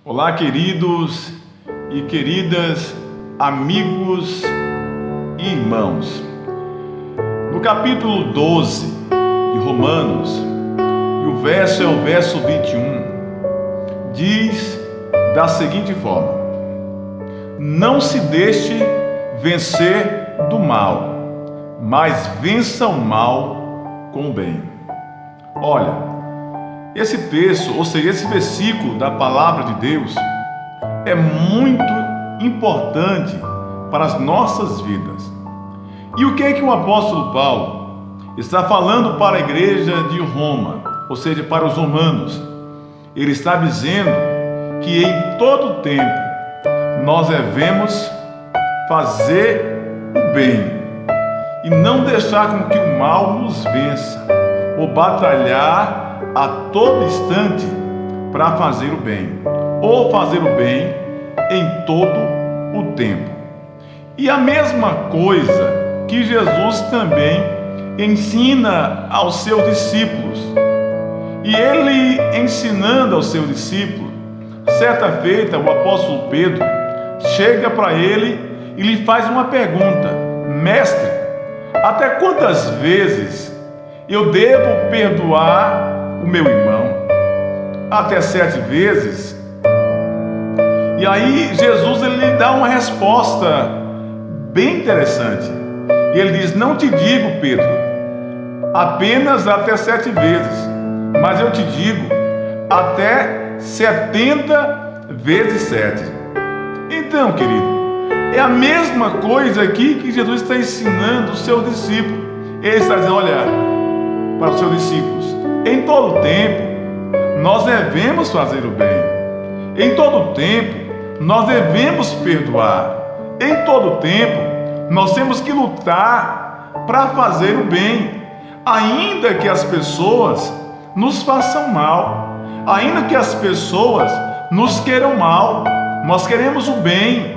Olá, queridos e queridas, amigos e irmãos. No capítulo 12 de Romanos, e o verso é o verso 21, diz da seguinte forma: não se deixe vencer do mal, mas vença o mal com o bem. Olha, esse texto, ou seja, esse versículo da palavra de Deus é muito importante para as nossas vidas. E o que é que o apóstolo Paulo está falando para a igreja de Roma, ou seja, para os romanos? Ele está dizendo que em todo tempo nós devemos fazer o bem e não deixar com que o mal nos vença, ou batalhar a todo instante para fazer o bem, ou fazer o bem em todo o tempo. E a mesma coisa que Jesus também ensina aos seus discípulos. E ele ensinando aos seus discípulos, certa feita o apóstolo Pedro chega para ele e lhe faz uma pergunta: mestre, até quantas vezes eu devo perdoar o meu irmão? Até 7 vezes? E aí Jesus ele lhe dá uma resposta bem interessante. E ele diz: não te digo, Pedro, apenas até 7 vezes, mas eu te digo até 70 vezes 7. Então, querido, é a mesma coisa aqui que Jesus está ensinando os seus discípulos. Ele está dizendo: olha, para os seus discípulos, em todo tempo nós devemos fazer o bem, em todo tempo nós devemos perdoar, em todo tempo nós temos que lutar para fazer o bem, ainda que as pessoas nos façam mal, ainda que as pessoas nos queiram mal. Nós queremos o bem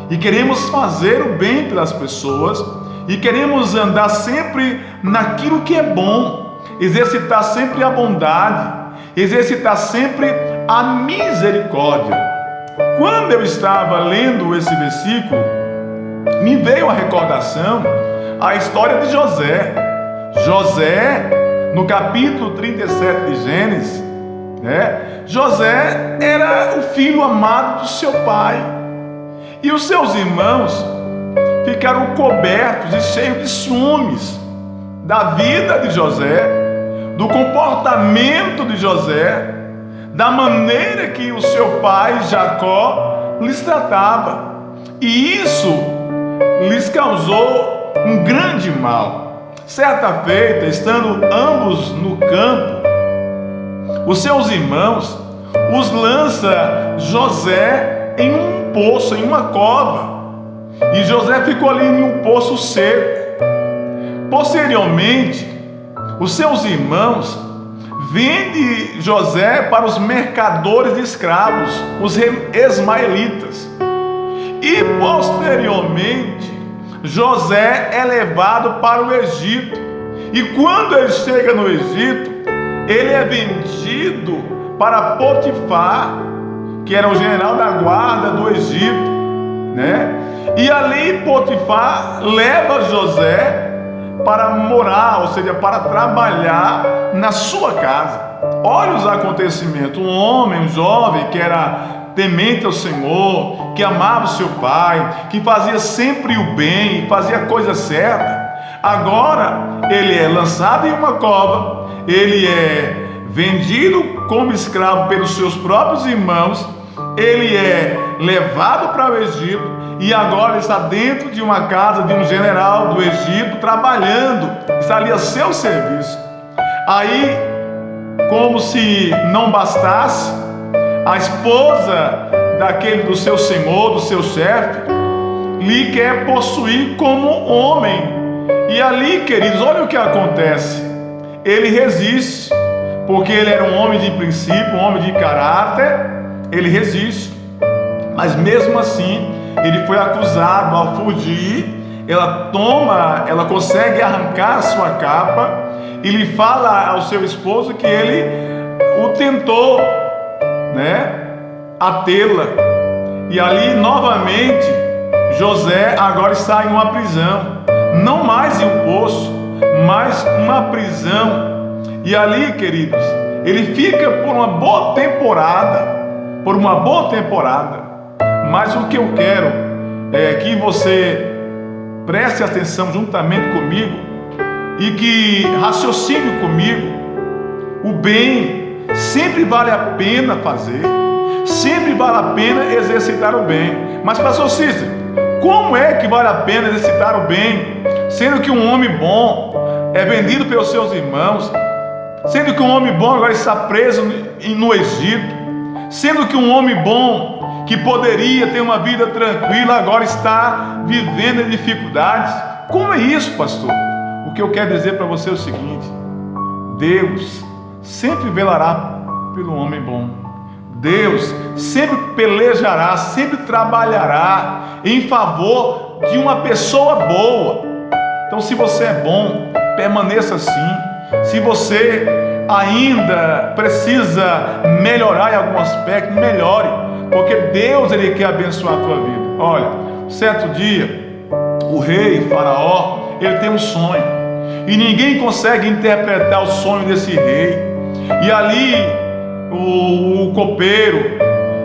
e queremos fazer o bem pelas pessoas e queremos andar sempre naquilo que é bom, exercitar sempre a bondade, exercitar sempre a misericórdia. Quando eu estava lendo esse versículo, me veio a recordação a história de José. José, no capítulo 37 de Gênesis, José era o filho amado do seu pai, e os seus irmãos ficaram cobertos e cheios de ciúmes da vida de José, do comportamento de José, da maneira que o seu pai Jacó lhes tratava, e isso lhes causou um grande mal. Certa feita, estando ambos no campo, os seus irmãos os lança José em um poço, em uma cova, e José ficou ali em um poço seco. Posteriormente, os seus irmãos vendem José para os mercadores de escravos, os ismaelitas, e posteriormente José é levado para o Egito, e quando ele chega no Egito, ele é vendido para Potifar, que era o general da guarda do Egito, E ali Potifar leva José para morar, ou seja, para trabalhar na sua casa. Olha os acontecimentos: um homem, um jovem que era temente ao Senhor, que amava o seu pai, que fazia sempre o bem, fazia a coisa certa. Agora ele é lançado em uma cova, ele é vendido como escravo pelos seus próprios irmãos, ele é levado para o Egito, e agora está dentro de uma casa de um general do Egito, trabalhando, está ali a seu serviço. Aí, como se não bastasse, a esposa do seu senhor, do seu chefe, lhe quer possuir como homem. E ali, queridos, olha o que acontece: ele resiste, porque ele era um homem de princípio, um homem de caráter. Ele resiste, mas mesmo assim ele foi acusado. Ao fugir, ela consegue arrancar a sua capa e lhe fala ao seu esposo que ele o tentou, a tê-la. E ali novamente José agora está em uma prisão, não mais em um poço, mas uma prisão. E ali, queridos, ele fica por uma boa temporada, mas o que eu quero é que você preste atenção juntamente comigo e que raciocine comigo. O bem sempre vale a pena fazer, sempre vale a pena exercitar o bem. Mas, pastor Cícero, como é que vale a pena exercitar o bem, sendo que um homem bom é vendido pelos seus irmãos, sendo que um homem bom agora está preso no Egito, sendo que um homem bom que poderia ter uma vida tranquila agora está vivendo em dificuldades? Como é isso, pastor? O que eu quero dizer para você é o seguinte: Deus sempre velará pelo homem bom. Deus sempre pelejará, sempre trabalhará em favor de uma pessoa boa. Então, se você é bom, permaneça assim. Se você ainda precisa melhorar em algum aspecto, melhore, porque Deus, Ele quer abençoar a tua vida. Olha, certo dia, o rei Faraó, ele tem um sonho, e ninguém consegue interpretar o sonho desse rei. E ali, o copeiro,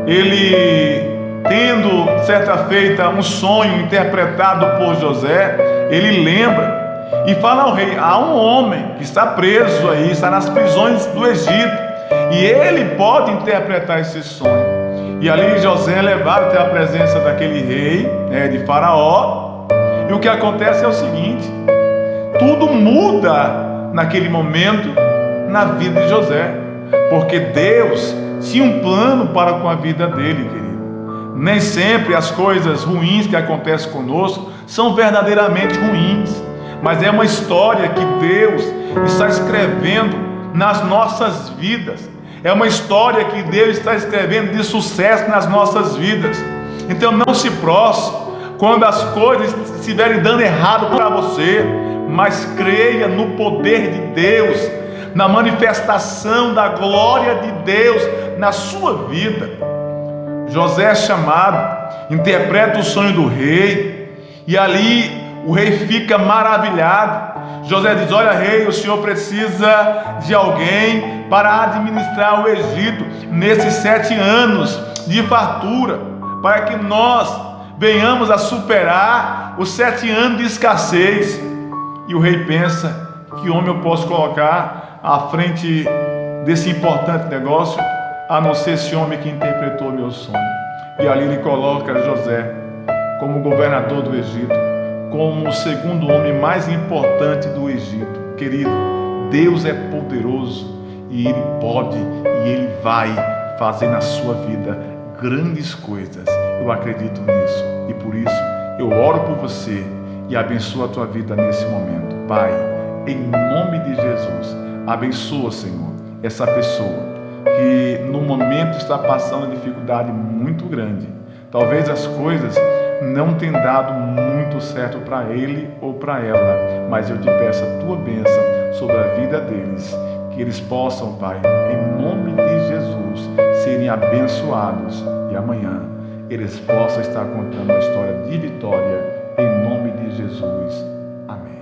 ele tendo certa feita um sonho interpretado por José, ele lembra e fala ao rei: há um homem que está preso aí, está nas prisões do Egito, e ele pode interpretar esse sonho. E ali José é levado até a presença daquele rei, de Faraó, e o que acontece é o seguinte: tudo muda naquele momento na vida de José, porque Deus tinha um plano para com a vida dele, querido. Nem sempre as coisas ruins que acontecem conosco são verdadeiramente ruins, mas é uma história que Deus está escrevendo nas nossas vidas. É uma história que Deus está escrevendo de sucesso nas nossas vidas. Então não se prostre quando as coisas estiverem dando errado para você, mas creia no poder de Deus, na manifestação da glória de Deus na sua vida. José é chamado, interpreta o sonho do rei, e ali o rei fica maravilhado. José diz: olha, rei, o senhor precisa de alguém para administrar o Egito nesses 7 anos de fartura, para que nós venhamos a superar os 7 anos de escassez. E o rei pensa: que homem eu posso colocar à frente desse importante negócio, a não ser esse homem que interpretou meu sonho? E ali ele coloca José como governador do Egito, como o segundo homem mais importante do Egito. Querido, Deus é poderoso e Ele pode e Ele vai fazer na sua vida grandes coisas. Eu acredito nisso e por isso eu oro por você e abençoo a tua vida nesse momento. Pai, em nome de Jesus, abençoa, Senhor, essa pessoa que no momento está passando dificuldade muito grande. Talvez as coisas não tenham dado muito certo para ele ou para ela, mas eu te peço a tua bênção sobre a vida deles, que eles possam, Pai, em nome de Jesus, serem abençoados e amanhã eles possam estar contando uma história de vitória, em nome de Jesus. Amém.